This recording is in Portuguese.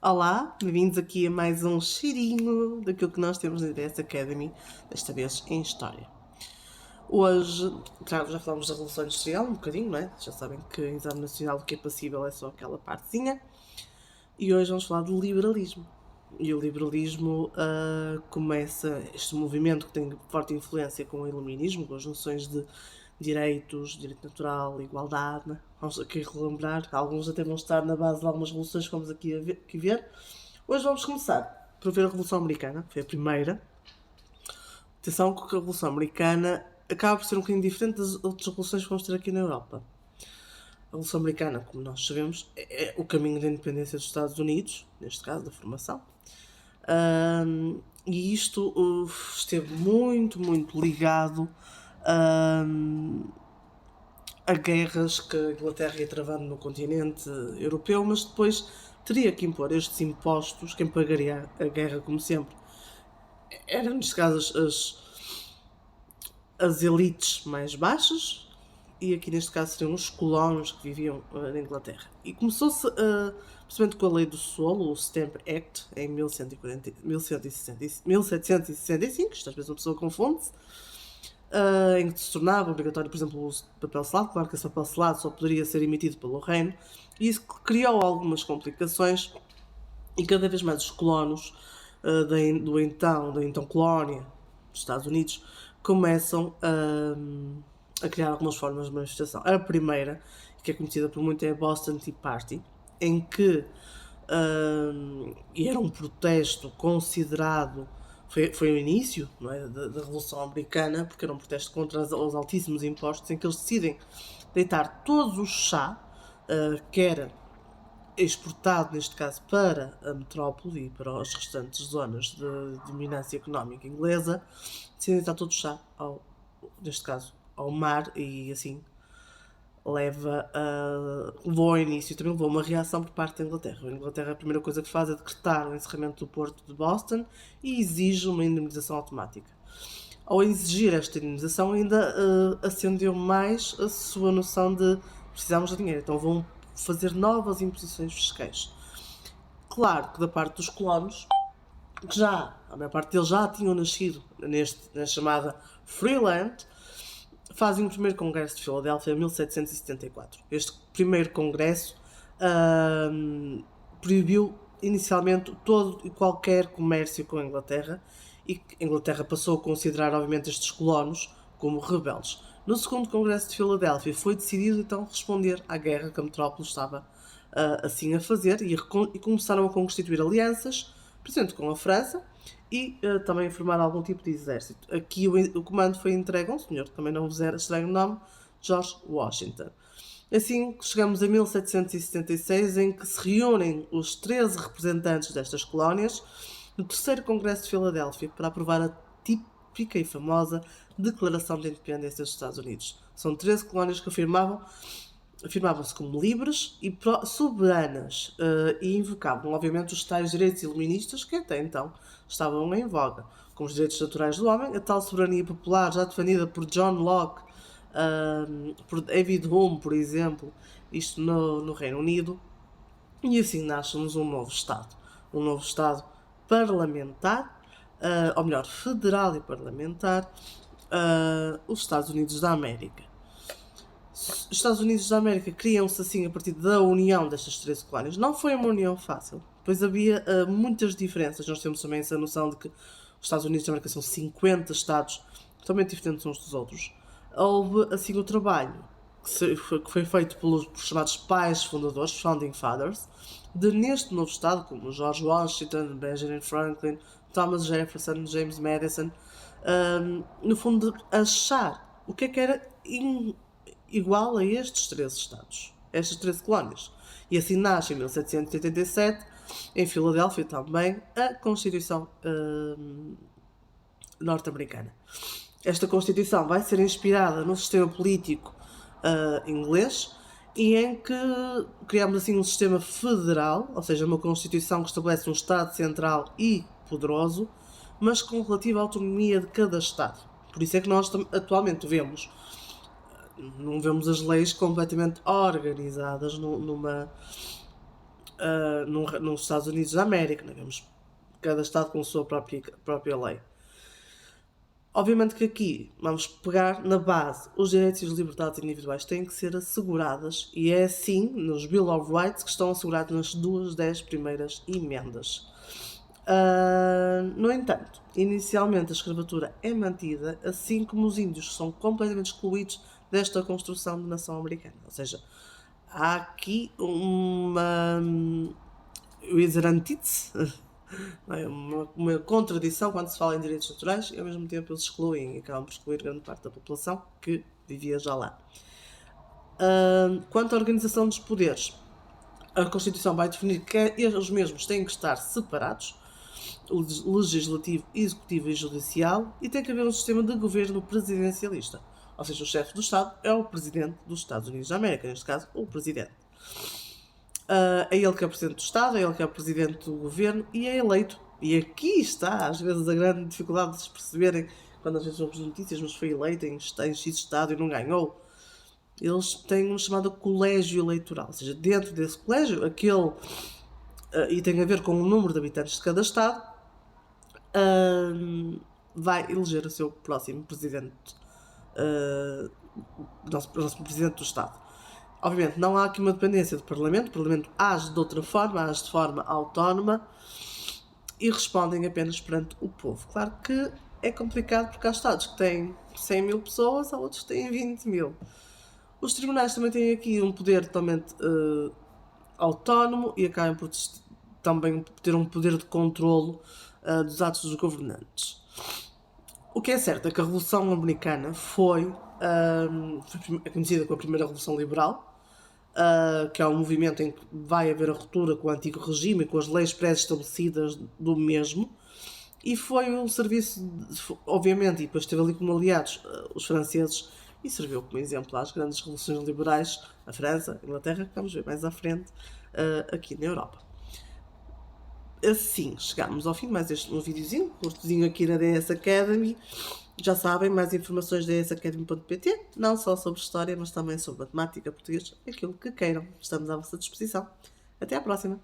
Olá, bem-vindos aqui a mais um cheirinho daquilo que nós temos na IDS Academy, desta vez em História. Hoje, claro, já falamos da Revolução Industrial um bocadinho, não é? Já sabem que em Exame Nacional o que é passível é só aquela partezinha. E hoje vamos falar do liberalismo. E o liberalismo começa este movimento que tem forte influência com o iluminismo, com as noções de direitos, direito natural, igualdade. Né? Vamos aqui relembrar, alguns até vão estar na base de algumas revoluções que vamos aqui ver. Hoje vamos começar por ver a Revolução Americana, foi a primeira. Atenção que a Revolução Americana acaba por ser um bocadinho diferente das outras revoluções que vamos ter aqui na Europa. A Revolução Americana, como nós sabemos, é o caminho da independência dos Estados Unidos, neste caso da formação. E isto esteve muito ligado a guerras que a Inglaterra ia travando no continente europeu, mas depois teria que impor estes impostos. Quem pagaria a guerra, como sempre, eram, neste caso, as elites mais baixas, e aqui neste caso seriam os colonos que viviam na Inglaterra. E começou-se, precisamente com a lei do solo, o Stamp Act, em 1765, isto às vezes uma pessoa confunde-se, em que se tornava obrigatório, por exemplo, o uso de papel selado. Claro que esse papel selado só poderia ser emitido pelo reino, e isso criou algumas complicações, e cada vez mais os colonos da então colónia dos Estados Unidos começam a criar algumas formas de manifestação. A primeira, que é conhecida por muito, é a Boston Tea Party, em que e era um protesto considerado, foi o início, não é, da Revolução Americana, porque era um protesto contra os altíssimos impostos, em que eles decidem deitar todo o chá que era exportado, neste caso, para a metrópole e para as restantes zonas de dominância económica inglesa, decidem deitar todo o chá, neste caso, ao mar, e assim levou ao início, também levou uma reação por parte da Inglaterra. A Inglaterra, a primeira coisa que faz é decretar o encerramento do porto de Boston e exige uma indemnização automática. Ao exigir esta indemnização, ainda acendeu mais a sua noção de precisamos de dinheiro, então vão fazer novas imposições fiscais. Claro que da parte dos colonos, que a maior parte deles já tinham nascido na chamada Freeland, fazem o primeiro Congresso de Filadélfia em 1774. Este primeiro Congresso proibiu inicialmente todo e qualquer comércio com a Inglaterra, e a Inglaterra passou a considerar, obviamente, estes colonos como rebeldes. No segundo Congresso de Filadélfia foi decidido então responder à guerra que a metrópole estava assim a fazer, e começaram a constituir alianças, por exemplo, com a França, e também formar algum tipo de exército. Aqui o comando foi entregue a um senhor que também não vos era estranho o nome, George Washington. Assim, chegamos a 1776, em que se reúnem os 13 representantes destas colónias no terceiro Congresso de Filadélfia para aprovar a típica e famosa Declaração de Independência dos Estados Unidos. São 13 colónias que afirmavam-se como livres e soberanas, e invocavam, obviamente, os tais direitos iluministas que até então estavam em voga, como os direitos naturais do homem, a tal soberania popular já defendida por John Locke, por David Hume, por exemplo, isto no Reino Unido. E assim nasce-nos um novo Estado parlamentar, ou melhor, federal e parlamentar, os Estados Unidos da América. Os Estados Unidos da América criam-se assim a partir da união destas 13 colónias. Não foi uma união fácil, pois havia muitas diferenças. Nós temos também essa noção de que os Estados Unidos da América são 50 estados totalmente diferentes uns dos outros. Houve assim o trabalho que foi feito pelos chamados pais fundadores, Founding Fathers, de neste novo Estado, como George Washington, Benjamin Franklin, Thomas Jefferson, James Madison, no fundo achar o que era igual a estes 13 Estados, estas 13 colónias. E assim nasce em 1787, em Filadélfia também, a Constituição norte-americana. Esta Constituição vai ser inspirada no sistema político inglês, e em que criamos assim um sistema federal, ou seja, uma Constituição que estabelece um Estado central e poderoso, mas com relativa autonomia de cada Estado. Por isso é que nós atualmente não vemos as leis completamente organizadas numa nos Estados Unidos da América, né? Vemos cada Estado com a sua própria lei. Obviamente que aqui vamos pegar na base, os direitos e as liberdades individuais têm que ser asseguradas, e é assim nos Bill of Rights que estão assegurados nas 10 primeiras emendas. No entanto, inicialmente a escravatura é mantida, assim como os índios são completamente excluídos desta construção de nação americana. Ou seja, há aqui eu ia dizer antítese, uma contradição quando se fala em direitos naturais e ao mesmo tempo eles excluem e acabam por excluir grande parte da população que vivia já lá. Quanto à organização dos poderes, a Constituição vai definir que os mesmos têm que estar separados, legislativo, executivo e judicial, e tem que haver um sistema de governo presidencialista. Ou seja, o chefe do Estado é o presidente dos Estados Unidos da América, neste caso, o presidente. É ele que é o presidente do Estado, é ele que é o presidente do governo e é eleito. E aqui está, às vezes, a grande dificuldade de se perceberem, quando às vezes vemos notícias, mas foi eleito em X Estado e não ganhou. Eles têm um chamado colégio eleitoral, ou seja, dentro desse colégio, e tem a ver com o número de habitantes de cada Estado, vai eleger o seu próximo presidente, nosso presidente do Estado. Obviamente não há aqui uma dependência do Parlamento, o Parlamento age de outra forma, age de forma autónoma e respondem apenas perante o povo. Claro que é complicado porque há Estados que têm 100 mil pessoas, há outros que têm 20 mil. Os tribunais também têm aqui um poder totalmente autónomo e acabam por também ter um poder de controlo dos atos dos governantes. O que é certo é que a Revolução Americana foi conhecida como a primeira Revolução Liberal, que é um movimento em que vai haver a ruptura com o antigo regime e com as leis pré-estabelecidas do mesmo, e foi um serviço, obviamente, e depois teve ali como aliados os franceses, e serviu como exemplo às grandes revoluções liberais, a França, a Inglaterra, que vamos ver mais à frente, aqui na Europa. Assim, chegamos ao fim de mais um videozinho, curtozinho aqui na DS Academy. Já sabem, mais informações da dsacademy.pt, não só sobre história, mas também sobre matemática, português, aquilo que queiram. Estamos à vossa disposição. Até à próxima!